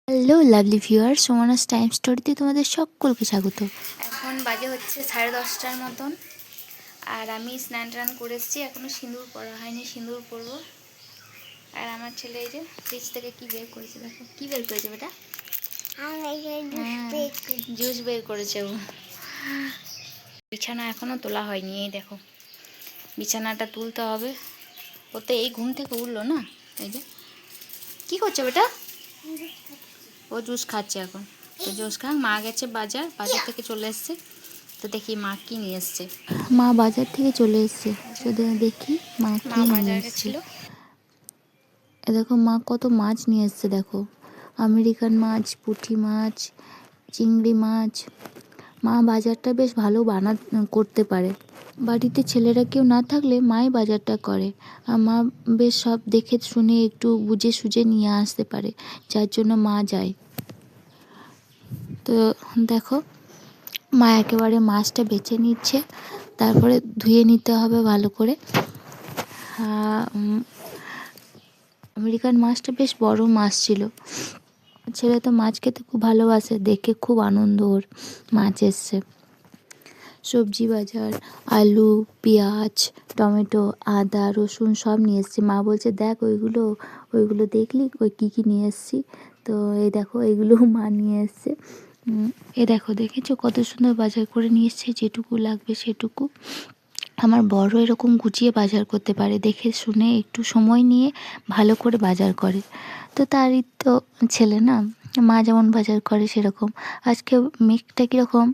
Hello lovely viewer, সোমানাস time স্টোরিতে তোমাদের সকলকে স্বাগত। এখন বাজে হচ্ছে 10:30টার মতন, আর আমি স্নান টান করে এসেছি। এখনও সিঁদুর পরা হয়নি, সিঁদুর পরবো। আর আমার ছেলে এই যে ফ্রিজ থেকে কি বের করেছে, দেখো কি বের করেছে বেটা। জুস বের করেছে ও। বিছানা এখনো তোলা হয়নি, এই দেখো বিছানাটা তুলতে হবে। ও তো এই ঘুম থেকে উঠলো না। এই যে কি করছে বেটা, ও জুস খাচ্ছে এখন। তো জুস খা। মা গেছে বাজার থেকে চলে এসছে। তো দেখি মা কি নিয়ে এসছে। মা বাজার থেকে চলে এসছে, তো দেখি মা কি নিয়ে এসছে। এ দেখো মা কত মাছ নিয়ে এসছে, দেখো আমেরিকান মাছ, পুঁটি মাছ, চিংড়ি মাছ। মা বাজারটা বেশ ভালো করতে পারে। বাড়িতে ছেলেরা কেউ না থাকলে মাই বাজারটা করে, আর মা বেশ সব দেখে শুনে একটু বুঝে সুঝে নিয়ে আসতে পারে, যার জন্য মা যায়। তো দেখো মা একেবারে মাছটা বেছে নিচ্ছে, তারপরে ধুয়ে নিতে হবে ভালো করে। আমেরিকান মাছটা বেশ বড় মাছ ছিল। ছেলে তো মাছ খেতে খুব ভালোবাসে, দেখে খুব আনন্দ ওর মাছ এসছে। সবজি বাজার, আলু, পেঁয়াজ, টমেটো, আদা, রসুন সব নিয়ে এসছি। মা বলছে দেখ ওইগুলো দেখলি ওই কী কী নিয়ে এসছি। তো এই দেখো এইগুলো মা নিয়ে এসছে। এ দেখো দেখেছো কত সুন্দর বাজার করে নিয়ে এসছে, যেটুকু লাগবে সেটুকু। আমার বড় এরকম গুছিয়ে বাজার করতে পারে, দেখে শুনে একটু সময় নিয়ে ভালো করে বাজার করে। তো তারই তো ছেলে না, মা যেমন বাজার করে সেরকম। আজকে মেঘটা কীরকম,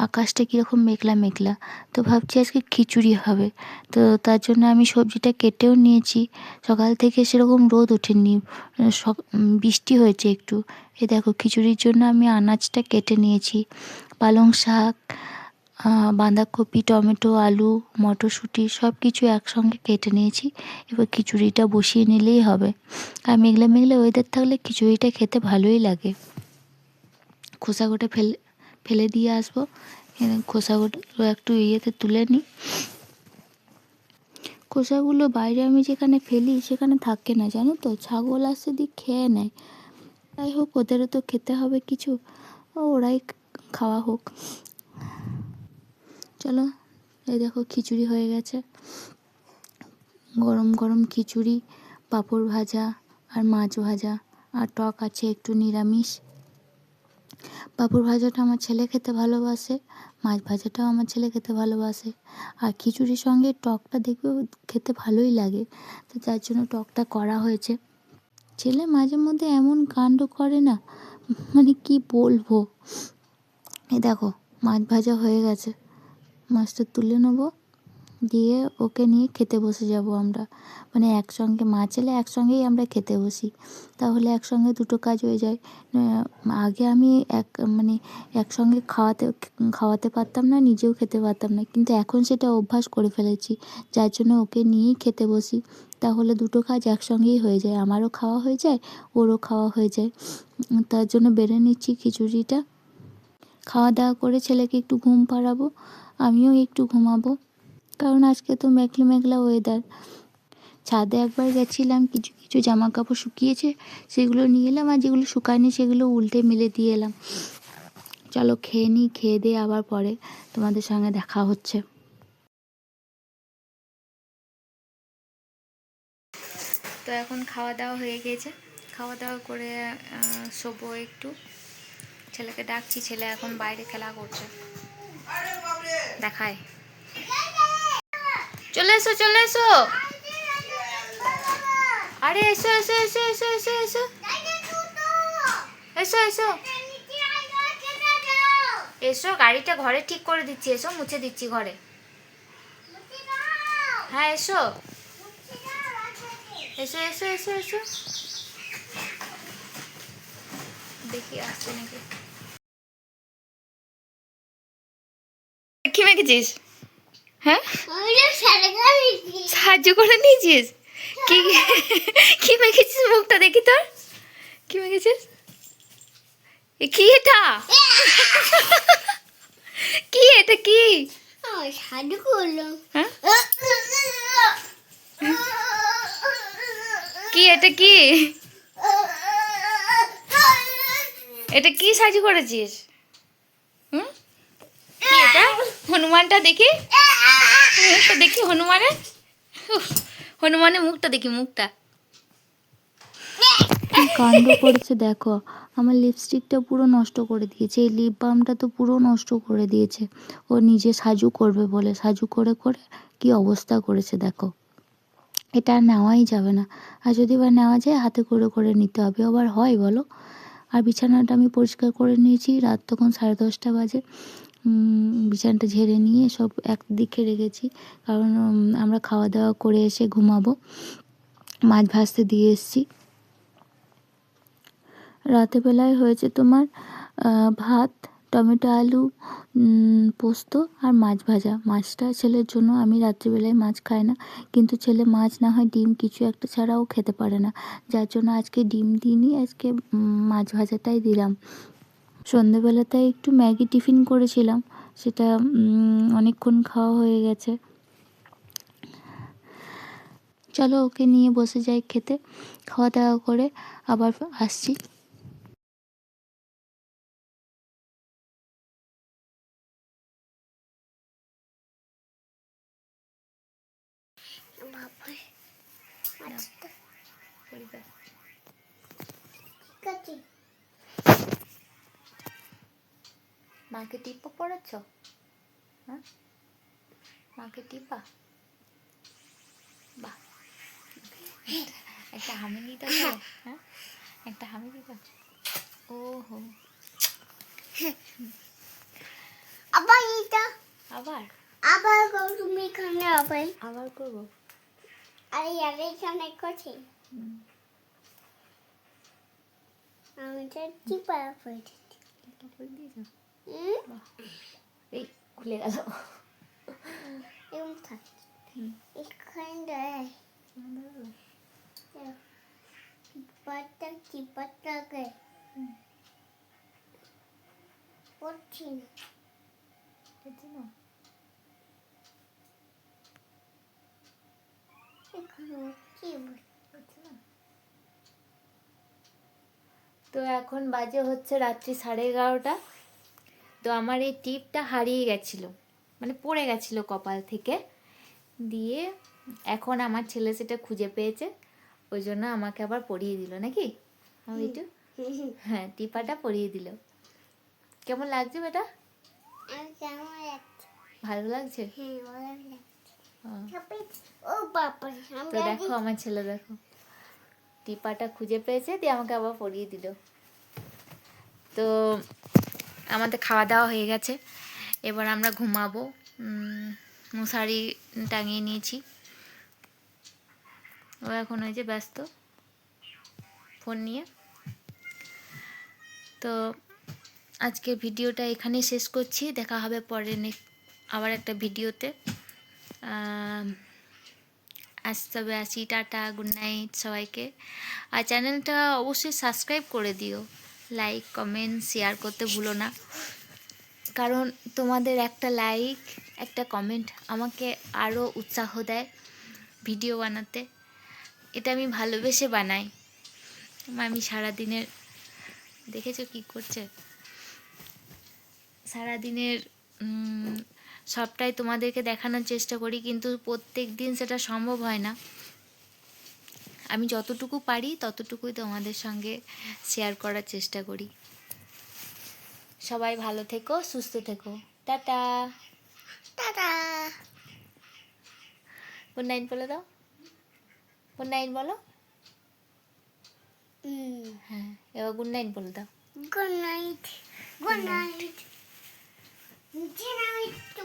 আকাশটা কীরকম মেঘলা মেঘলা। তো ভাবছি আজকে খিচুড়ি হবে। তো তার জন্য আমি সবজিটা কেটেও নিয়েছি। সকাল থেকে সেরকম রোদ ওঠেনি, বৃষ্টি হয়েছে একটু। এ দেখো খিচুড়ির জন্য আমি আনাজটা কেটে নিয়েছি। পালং শাক, বাঁধাকপি, টমেটো, আলু, মটরশুঁটি সব কিছু একসঙ্গে কেটে নিয়েছি। এবার খিচুড়িটা বসিয়ে নিলেই হবে। আর মেঘলা মেঘলা ওয়েদার থাকলে খিচুড়িটা খেতে ভালোই লাগে। খোসাগুলো ফেলে দিয়ে আসবো, খোসাগুলো একটু ইয়েতে তুলে নিই। খোসাগুলো বাইরে আমি যেখানে ফেলি সেখানে থাকে না, জানো তো, ছাগল আসে দিয়ে খেয়ে নেয়। যাই হোক, ওদেরও তো খেতে হবে কিছু, ওরাই খাওয়া হোক। চলো, এই দেখো খিচুড়ি হয়ে গেছে। গরম গরম খিচুড়ি, পাঁপড় ভাজা আর মাছ ভাজা, আর টক আছে একটু নিরামিষ। পাঁপড় ভাজাটা আমার ছেলে খেতে ভালোবাসে, মাছ ভাজাটাও আমার ছেলে খেতে ভালোবাসে। আর খিচুড়ির সঙ্গে টকটা দেখবে খেতে ভালোই লাগে, তো যার জন্য টকটা করা হয়েছে। ছেলে মাঝে মধ্যে এমন কাণ্ড করে না, মানে কি বলবো। এই দেখো মাছ ভাজা হয়ে গেছে, মাছটা তুলে নেবো, দিয়ে ওকে নিয়ে খেতে বসে যাব আমরা। মানে একসঙ্গে মা ছেলে একসঙ্গেই আমরা খেতে বসি, তাহলে একসঙ্গে দুটো কাজ হয়ে যায়। আগে আমি একসঙ্গে খাওয়াতে পারতাম না, নিজেও খেতে পারতাম না, কিন্তু এখন সেটা অভ্যাস করে ফেলেছি, যার জন্য ওকে নিয়েই খেতে বসি। তাহলে দুটো কাজ একসঙ্গেই হয়ে যায়, আমারও খাওয়া হয়ে যায়, ওরও খাওয়া হয়ে যায়। তার জন্য বেড়ে নিচ্ছি খিচুড়িটা। খাওয়া দাওয়া করে ছেলেকে একটু ঘুম পাড়াবো, আমিও একটু ঘুমাবো, কারণ আজকে তো মেঘলা মেঘলা ওয়েদার। ছাদে একবার গেছিলাম, কিছু কিছু জামা কাপড় শুকিয়েছে সেগুলো নিয়ে এলাম, আর যেগুলো শুকায়নি সেগুলো উল্টে মিলে দিয়ে এলাম। চলো খেয়ে নিই, খেয়ে দিয়ে আবার পরে তোমাদের সঙ্গে দেখা হচ্ছে। তো এখন খাওয়া দাওয়া হয়ে গিয়েছে, খাওয়া দাওয়া করে শোবো একটু। ছেলেকে ডাকছি, ছেলে এখন বাইরে খেলা করছে, দেখায়। চলে এসো চলে এসো, আরে এসো এসো এসো এসো এসো এসো এসো এসো এসো, গাড়িটা ঘরে ঠিক করে দিচ্ছি, এসো মুছে দিচ্ছি ঘরে। হ্যাঁ এসো এসো এসো এসো এসো, দেখি আসছে নাকি। কি মেখেছিস? হ্যাঁ সাহায্য করে নিয়েছিস? কি কি মেখেছিস? মুখটা দেখি তোর, কি মেখেছিস? কি এটা? কি এটা? কি সাহায্য করলাম? হ্যাঁ কি এটা? কি এটা কি সাজু করেছিস? হুম, কি এটা? হনুমানটা দেখি, মুখটা দেখি হনুমানের। উফ, হনুমানের মুখটা দেখি, মুখটা কি কাণ্ড করেছে দেখো। আমার লিপস্টিকটা পুরো নষ্ট করে দিয়েছে, এই লিপ বামটা তো পুরো নষ্ট করে দিয়েছে। ও নিজে সাজু করবে বলে সাজু করে করে কি অবস্থা করেছে দেখো। এটা আর নেওয়াই যাবে না, আর যদি বা নেওয়া যায় হাতে করে করে নিতে হবে, আবার হয় বলো। আর বিছানাটা আমি পরিষ্কার করে নিয়েছি, রাত তখন 10:30 বাজে। বিছানাটা ঝেড়ে নিয়ে সব একদিকে রেখেছি, কারণ আমরা খাওয়া দাওয়া করে এসে ঘুমাবো। মাছ ভাজতে দিয়ে এসেছি। রাতের বেলায় হয়েছে তোমার ভাত, টমেটো আলু পোস্ত আর মাছ ভাজা। মাছটা ছেলের জন্য, আমি রাত্রিবেলায় মাছ খাই না, কিন্তু ছেলে মাছ না হয় ডিম কিছু একটা ছাড়াও খেতে পারে না, যার জন্য আজকে ডিম দিইনি, আজকে মাছ ভাজাটাই দিলাম। সন্ধেবেলাটায় একটু ম্যাগি টিফিন করেছিলাম, সেটা অনেকক্ষণ খাওয়া হয়ে গেছে। চলো ওকে নিয়ে বসে যাই খেতে, খাওয়া দাওয়া করে আবার আসছি। মাকে টিপা পড়াচ্ছ? হ্যাঁ, মাকে টিপা। বাহ, একটা হামি দিতে হবে। হ্যাঁ, একটা হামি দিতে। ওহো, আবার এটা আবার আবার তুমি এখানে আবার করবো। আরে আরে এখানে করছি আমি তো টিপা পড়েছি। এই খুলে গেল। এরকম থাক এখানে টিপাটাকে পড়ছি না এখানে কি তো এখন বাজে হচ্ছে রাত্রি 11:30। তো আমার এই টিপটা হারিয়ে গেছিলো, মানে পড়ে গেছিলো কপাল থেকে, দিয়ে এখন আমার ছেলে সেটা খুঁজে পেয়েছে, ওই জন্য আমাকে আবার পরিয়ে দিল নাকি। আমি একটু, হ্যাঁ, টিপাটা পরিয়ে দিল। কেমন লাগছে বেটা? কেমন লাগছে? ভালো লাগছে? হ্যাঁ ভালো লাগছে। ও বাবা, তো দেখো আমার ছেলে, দেখো টিপাটা খুঁজে পেয়েছে, দিয়ে আমাকে আবার পরিয়ে দিল। তো আমাদের খাওয়া দাওয়া হয়ে গেছে, এবার আমরা ঘুমাবো। মশারি টাঙিয়ে নিয়েছি। ও এখন ওই যে ব্যস্ত ফোন নিয়ে। তো আজকের ভিডিওটা এখানেই শেষ করছি, দেখা হবে পরে আবার একটা ভিডিওতে। আজ তবে আসি, টাটা, গুড নাইট সবাইকে। আর চ্যানেলটা অবশ্যই সাবস্ক্রাইব করে দিও, লাইক কমেন্ট শেয়ার করতে ভুলো না, কারণ তোমাদের একটা লাইক একটা কমেন্ট আমাকে আরও উৎসাহ দেয় ভিডিও বানাতে। এটা আমি ভালোবেসে বানাই। আমি সারাদিনের, দেখেছো কি করছে, সারাদিনের সবটাই তোমাদেরকে দেখানোর চেষ্টা করি, কিন্তু প্রত্যেক দিন সেটা সম্ভব হয় না। আমি যতটুকু পারি ততটুকুই তোমাদের সঙ্গে শেয়ার করার চেষ্টা করি। সবাই ভালো থেকো, সুস্থ থেকো, টাটা টাটা গুড নাইট বলে দাও, গুড নাইট বলো। হ্যাঁ, এবার গুড নাইট বলে দাও। Good night good night